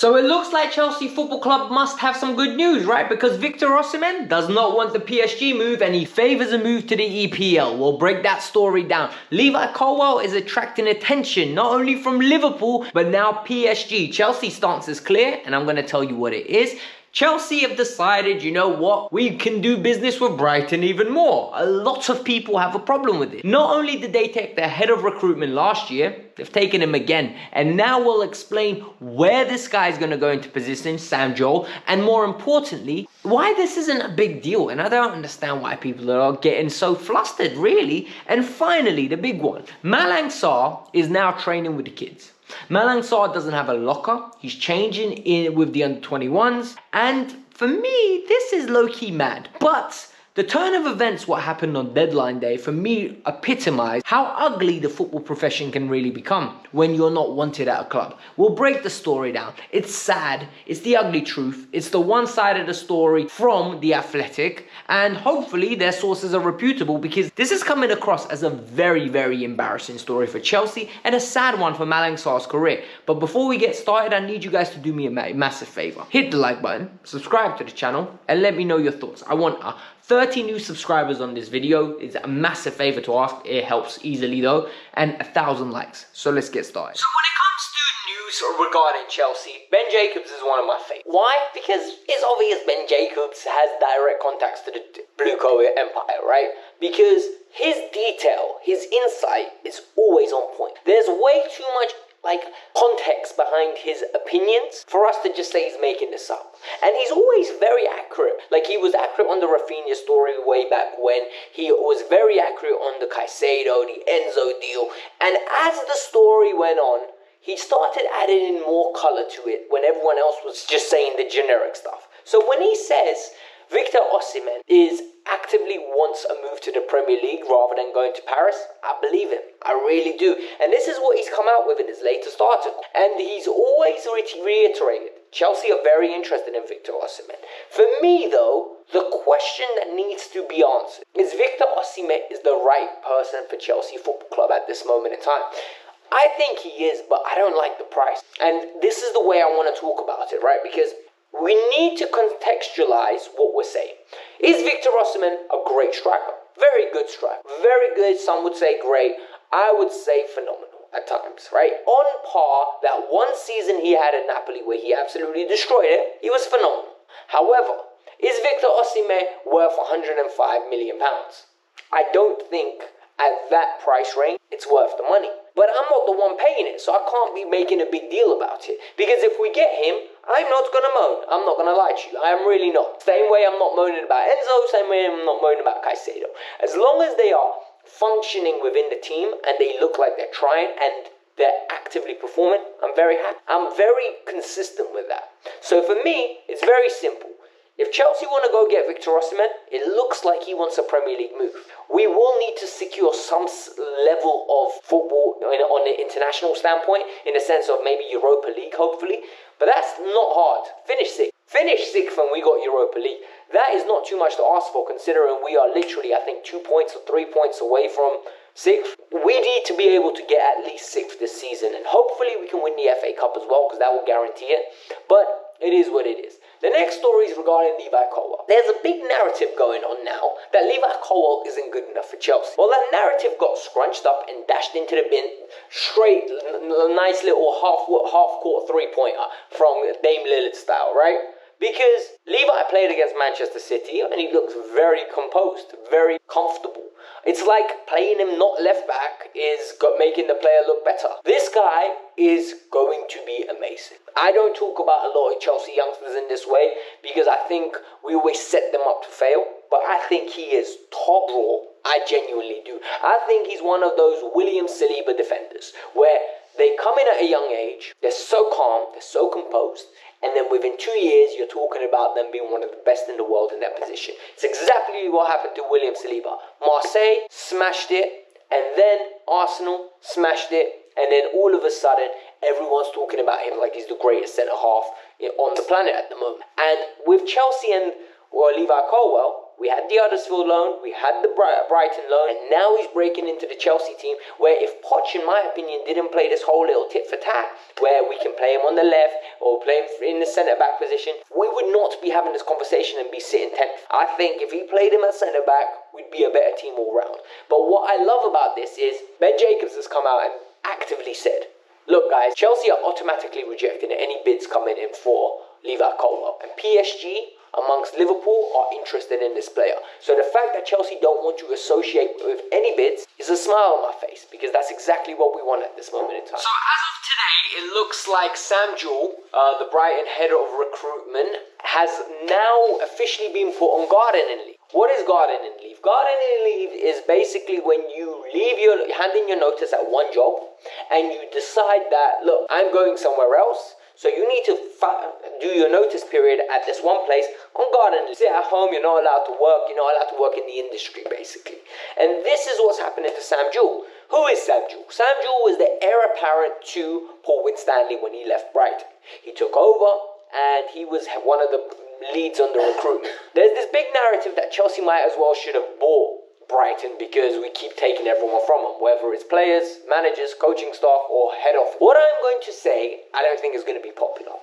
So it looks like Chelsea Football Club must have some good news, right? Because Victor Osimhen does not want the PSG move and he favours a move to the EPL. We'll break that story down. Levi Colwill is attracting attention, not only from Liverpool, but now PSG. Chelsea's stance is clear, and I'm going to tell you what it is. Chelsea have decided, you know what, we can do business with Brighton even more. A lot of people have a problem with it. Not only did they take their head of recruitment last year, they've taken him again. And now we'll explain where this guy is going to go into position, Sam Joel, and more importantly, why this isn't a big deal. And I don't understand why people are getting so flustered, really. And finally, the big one. Malang Sarr is now training with the kids. Malang Sarr doesn't have a locker. He's changing in with the under-21s. And for me, this is low-key mad. But the turn of events, what happened on deadline day, for me, epitomized how ugly the football profession can really become when you're not wanted at a club. We'll break the story down. It's sad. It's the ugly truth. It's the one side of the story from The Athletic. And hopefully their sources are reputable, because this is coming across as a very, very embarrassing story for Chelsea and a sad one for Malang Sarr's career. But before we get started, I need you guys to do me a massive favor. Hit the like button, subscribe to the channel, and let me know your thoughts. I want 30 new subscribers on this video. Is a massive favor to ask. It helps easily though. And 1,000 likes. So let's get started. So when it comes to news regarding Chelsea, Ben Jacobs is one of my favorites. Why? Because it's obvious Ben Jacobs has direct contacts to the Blue Collar Empire, right? Because his detail, his insight is always on point. There's way too much context behind his opinions for us to just say he's making this up. And he's always very accurate. Like, he was accurate on the Rafinha story way back when. He was very accurate on the Caicedo, the Enzo deal. And as the story went on, he started adding in more color to it when everyone else was just saying the generic stuff. So when he says Victor Osimhen actively wants a move to the Premier League rather than going to Paris, I believe him. I really do. And this is what he's come out with in his latest article. And he's always reiterated, Chelsea are very interested in Victor Osimhen. For me, though, the question that needs to be answered is Victor Osimhen is the right person for Chelsea Football Club at this moment in time. I think he is, but I don't like the price. And this is the way I want to talk about it, right? Because we need to contextualize what we're saying. Is Victor Osimhen a great striker? Very good striker. Very good, some would say great. I would say phenomenal at times, right? On par, that one season he had at Napoli where he absolutely destroyed it, he was phenomenal. However, is Victor Osimhen worth £105 million? I don't think at that price range it's worth the money. But I'm not the one paying it, so I can't be making a big deal about it. Because if we get him, I'm not going to moan. I'm not going to lie to you. I am really not. Same way I'm not moaning about Enzo, same way I'm not moaning about Caicedo. As long as they are functioning within the team and they look like they're trying and they're actively performing, I'm very happy. I'm very consistent with that. So for me, it's very simple. If Chelsea want to go get Victor Osimhen, it looks like he wants a Premier League move. We will need to secure some level of football on the international standpoint, in the sense of maybe Europa League, hopefully. But that's not hard. Finish sixth when we got Europa League. That is not too much to ask for, considering we are literally, I think, 2 points or 3 points away from sixth. We need to be able to get at least sixth this season, and hopefully we can win the FA Cup as well, because that will guarantee it. But it is what it is. The next story is regarding Levi Colwill. There's a big narrative going on now that Levi Colwill isn't good enough for Chelsea. Well, that narrative got scrunched up and dashed into the bin straight, nice little half-court three-pointer from Dame Lillard style, right? Because Levi played against Manchester City and he looks very composed, very comfortable. It's like playing him not left back is making the player look better. This guy is going to be amazing. I don't talk about a lot of Chelsea youngsters in this way because I think we always set them up to fail. But I think he is top draw. I genuinely do. I think he's one of those William Saliba defenders where they come in at a young age, they're so calm, they're so composed, and then within 2 years, you're talking about them being one of the best in the world in that position. It's exactly what happened to William Saliba. Marseille smashed it, and then Arsenal smashed it, and then all of a sudden, everyone's talking about him like he's the greatest centre-half on the planet at the moment. And with Chelsea and Levi Colwill, We had the Huddersfield loan, we had the Brighton loan, and now he's breaking into the Chelsea team, where if Poch, in my opinion, didn't play this whole little tit for tat, where we can play him on the left or play him in the centre-back position, we would not be having this conversation and be sitting 10th. I think if he played him at centre-back, we'd be a better team all round. But what I love about this is Ben Jacobs has come out and actively said, look guys, Chelsea are automatically rejecting any bids coming in for Levi Colwill, and PSG amongst Liverpool are interested in this player. So the fact that Chelsea don't want to associate with any bids is a smile on my face, because that's exactly what we want at this moment in time. So as of today, it looks like Sam Jewell, the Brighton head of recruitment, has now officially been put on gardening leave. What is gardening leave? Gardening leave is basically when you hand in your notice at one job and you decide that, look, I'm going somewhere else. So you need to do your notice period at this one place on garden. Sit at home, you're not allowed to work. You're not allowed to work in the industry, basically. And this is what's happening to Sam Jewell. Who is Sam Jewell? Sam Jewell was the heir apparent to Paul Winstanley when he left Brighton. He took over and he was one of the leads on the recruitment. There's this big narrative that Chelsea might as well should have bought Brighton because we keep taking everyone from them, whether it's players, managers, coaching staff, or head office. What I'm going to say, I don't think is going to be popular.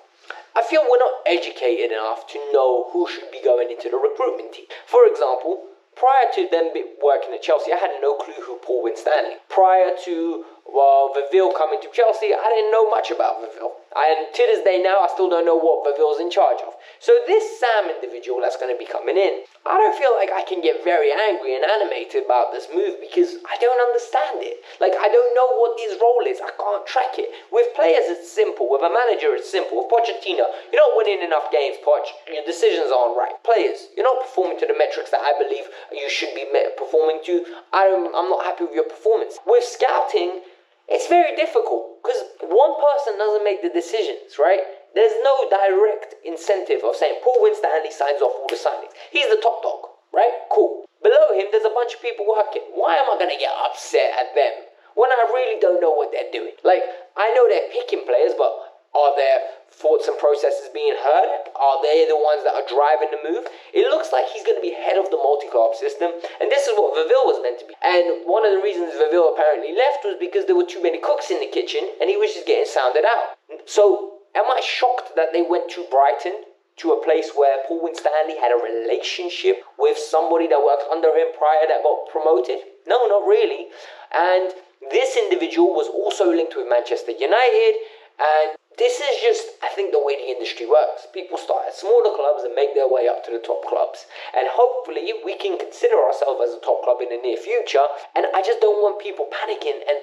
I feel we're not educated enough to know who should be going into the recruitment team. For example, prior to them working at Chelsea, I had no clue who Paul Winstanley. Prior to Viville coming to Chelsea, I didn't know much about Viville. And to this day now, I still don't know what Viville's in charge of. So this Sam individual that's going to be coming in, I don't feel like I can get very angry and animated about this move because I don't understand it. Like, I don't know what his role is. I can't track it. With players, it's simple. With a manager, it's simple. With Pochettino, you're not winning enough games, Poch. Your decisions aren't right. Players, you're not performing to the metrics that I believe you should be performing to. I'm not happy with your performance. With scouting, it's very difficult because one person doesn't make the decisions, right? There's no direct incentive of saying Paul Winstanley signs off all the signings. He's the top dog, right? Cool. Below him, there's a bunch of people working. Why am I going to get upset at them when I really don't know what they're doing? Like, I know they're picking players, but are their thoughts and processes being heard? Are they the ones that are driving the move? It looks like he's going to be head of the multi-club system, and this is what Viville was meant to be. And one of the reasons Viville apparently left was because there were too many cooks in the kitchen, and he was just getting sounded out. So, am I shocked that they went to Brighton, to a place where Paul Winstanley had a relationship with somebody that worked under him prior that got promoted? No, not really. And this individual was also linked with Manchester United, and this is just, I think, the way the industry works. People start at smaller clubs and make their way up to the top clubs. And hopefully we can consider ourselves as a top club in the near future. And I just don't want people panicking. And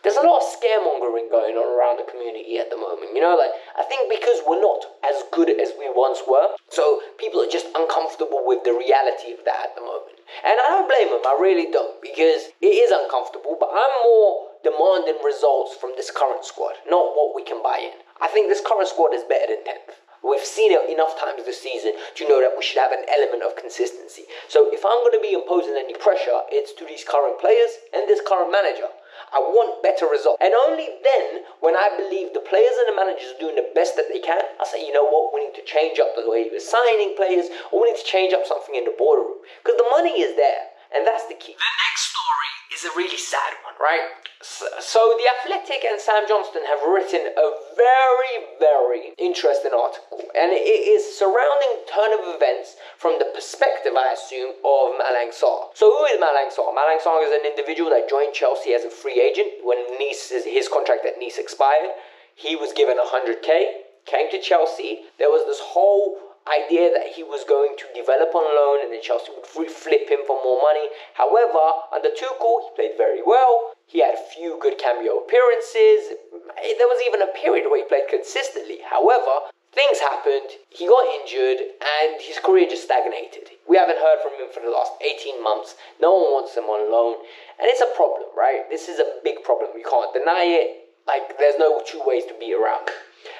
there's a lot of scaremongering going on around the community at the moment. You know, like, I think because we're not as good as we once were, so people are just uncomfortable with the reality of that at the moment. And I don't blame them, I really don't, because it is uncomfortable, but I'm more demanding results from this current squad, not what we can buy in. I think this current squad is better than 10th. We've seen it enough times this season to know that we should have an element of consistency. So if I'm going to be imposing any pressure, it's to these current players and this current manager. I want better results. And only then, when I believe the players and the managers are doing the best that they can, I say, you know what, we need to change up the way we're signing players, or we need to change up something in the boardroom. Because the money is there, and that's the key. The next story is a really sad one, right? So The Athletic and Sam Johnstone have written a very, very interesting article, and it is surrounding turn of events from the perspective, I assume, of Malang Sarr. So who is Malang Sarr? Malang Sarr is an individual that joined Chelsea as a free agent when his contract at Nice expired. He was given 100k, came to Chelsea. There was this whole idea that he was going to develop on loan and then Chelsea would flip him for more money. However, under Tuchel, he played very well. He had a few good cameo appearances. There was even a period where he played consistently. However, things happened, he got injured, and his career just stagnated. We haven't heard from him for the last 18 months. No one wants him on loan. And it's a problem, right? This is a big problem. We can't deny it. Like, there's no two ways to be around it.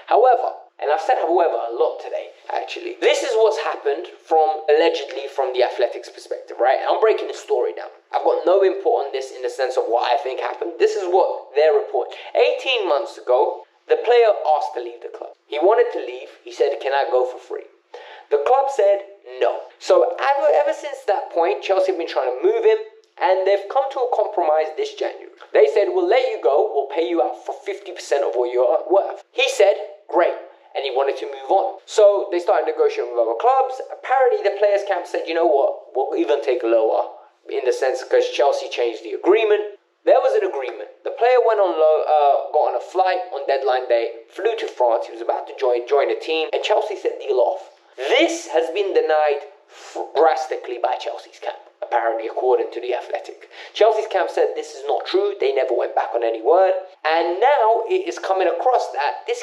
However, and I've said however a lot today, actually. This is what's happened allegedly from the Athletic's perspective, right? I'm breaking the story down. I've got no input on this in the sense of what I think happened. This is what their report. 18 months ago, the player asked to leave the club. He wanted to leave. He said, can I go for free? The club said, no. So ever since that point, Chelsea have been trying to move him, and they've come to a compromise this January. They said, we'll let you go, we'll pay you out for 50% of what you're worth. He said, great, and he wanted to move on. So they started negotiating with other clubs. Apparently the players' camp said, you know what, we'll even take lower, in the sense because Chelsea changed the agreement. There was an agreement. The player went on got on a flight on deadline day, flew to France. He was about to join the team, and Chelsea said deal off. This has been denied drastically by Chelsea's camp, apparently, according to The Athletic. Chelsea's camp said this is not true. They never went back on any word. And now it is coming across that this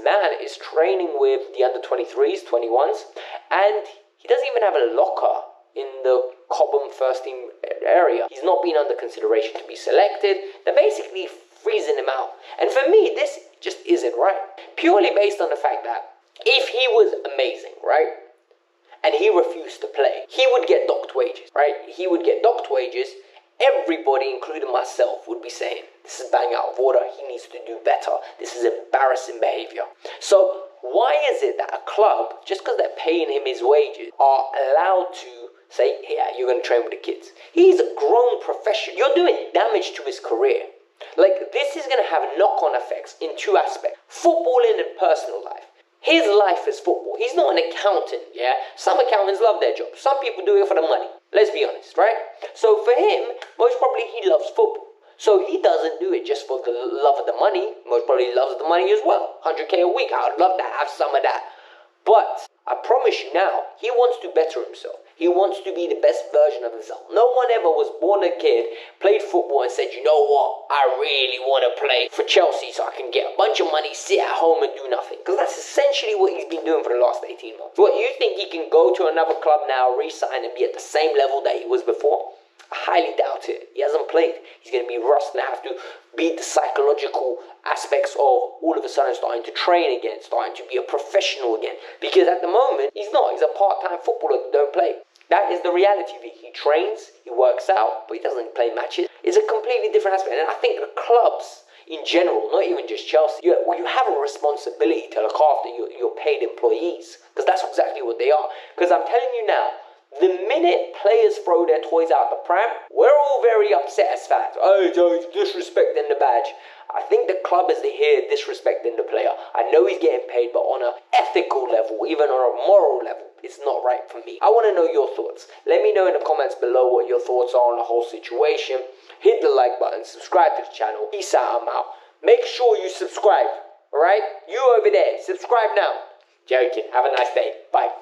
man is training with the under-23s, 21s, and he doesn't even have a locker in the Cobham first team area. He's not been under consideration to be selected. They're basically freezing him out. And for me, this just isn't right. Purely based on the fact that if he was amazing, right, and he refused to play, he would get docked wages, right? He would get docked wages. Everybody, including myself, would be saying, this is bang out of order. He needs to do better. This is embarrassing behavior. So why is it that a club, just because they're paying him his wages, are allowed to say, yeah, you're going to train with the kids? He's a grown professional. You're doing damage to his career. Like, this is going to have knock-on effects in two aspects. Footballing and personal life. His life is football. He's not an accountant, yeah? Some accountants love their job. Some people do it for the money. Let's be honest, right? So for him, most probably he loves football. So he doesn't do it just for the love of the money. Most probably loves the money as well. 100k a week. I would love to have some of that. But I promise you now, he wants to better himself. He wants to be the best version of himself. No one ever was born a kid, played football and said, you know what, I really want to play for Chelsea so I can get a bunch of money, sit at home and do nothing. Because that's essentially what he's been doing for the last 18 months. What, you think he can go to another club now, re-sign and be at the same level that he was before? I highly doubt it. He hasn't played. He's going to be rusty and have to beat the psychological aspects of all of a sudden starting to train again, starting to be a professional again. Because at the moment, he's not. He's a part-time footballer that don't play. That is the reality of it. He trains, he works out, but he doesn't play matches. It's a completely different aspect. And I think the clubs in general, not even just Chelsea, you have a responsibility to look after your paid employees. Because that's exactly what they are. Because I'm telling you now, the minute players throw their toys out the pram, we're all very upset as fans. Oh, he's disrespecting the badge. I think the club is here disrespecting the player. I know he's getting paid, but on an ethical level, even on a moral level, it's not right for me. I want to know your thoughts. Let me know in the comments below what your thoughts are on the whole situation. Hit the like button, subscribe to the channel. Peace out, I'm out. Make sure you subscribe, alright? You over there, subscribe now. Joking. Have a nice day. Bye.